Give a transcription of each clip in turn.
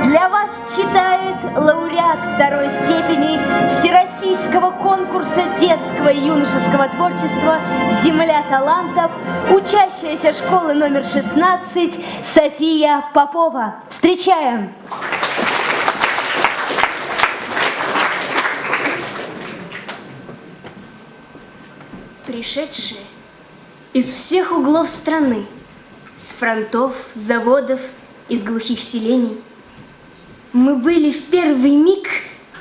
Для вас читает лауреат второй степени Всероссийского конкурса детского и юношеского творчества «Земля талантов», учащаяся школы номер 16 София Попова. Встречаем! Пришедшие из всех углов страны, с фронтов, заводов, из глухих селений, мы были в первый миг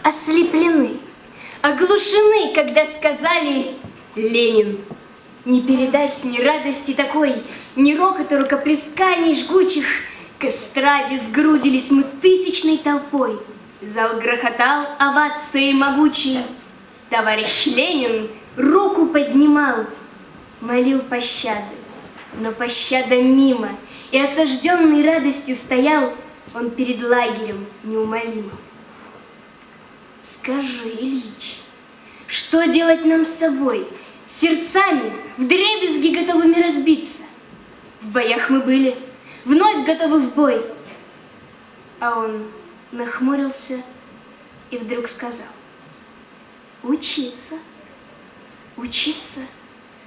ослеплены, оглушены, когда сказали «Ленин». Не передать ни радости такой, ни рокота рукоплесканий жгучих. К эстраде сгрудились мы тысячной толпой. Зал грохотал овацией могучей. Товарищ Ленин руку поднимал, молил пощады, но пощада мимо, и осажденный радостью стоял он перед лагерем неумолимым. Скажи, Ильич, что делать нам с собой, сердцами вдребезги готовыми разбиться? В боях мы были, вновь готовы в бой. А он нахмурился и вдруг сказал: учиться. Учиться?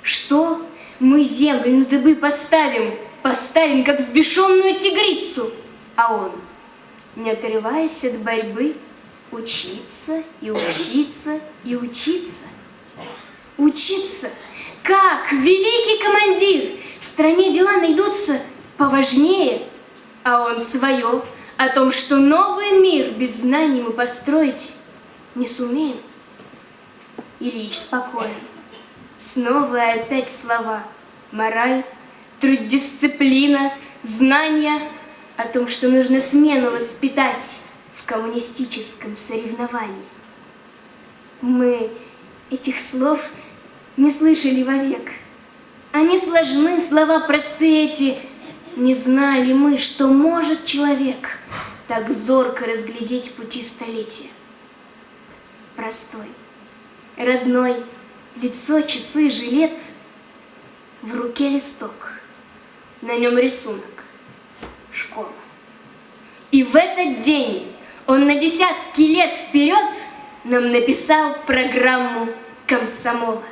Что? Мы землю на дыбы поставим, поставим, как взбешенную тигрицу. А он, не отрываясь от борьбы, учиться и учиться и учиться. Учиться? Как? Великий командир! В стране дела найдутся поважнее. А он свое, о том, что новый мир без знаний мы построить не сумеем. Ильич спокоен. Снова и опять слова: мораль, труд, дисциплина, знания о том, что нужно смену воспитать в коммунистическом соревновании. Мы этих слов не слышали вовек. Они сложны, слова простые эти. Не знали мы, что может человек так зорко разглядеть пути столетия. Простой, родной, лицо, часы, жилет, в руке листок, на нем рисунок, школа. И в этот день он на десятки лет вперед нам написал программу комсомола.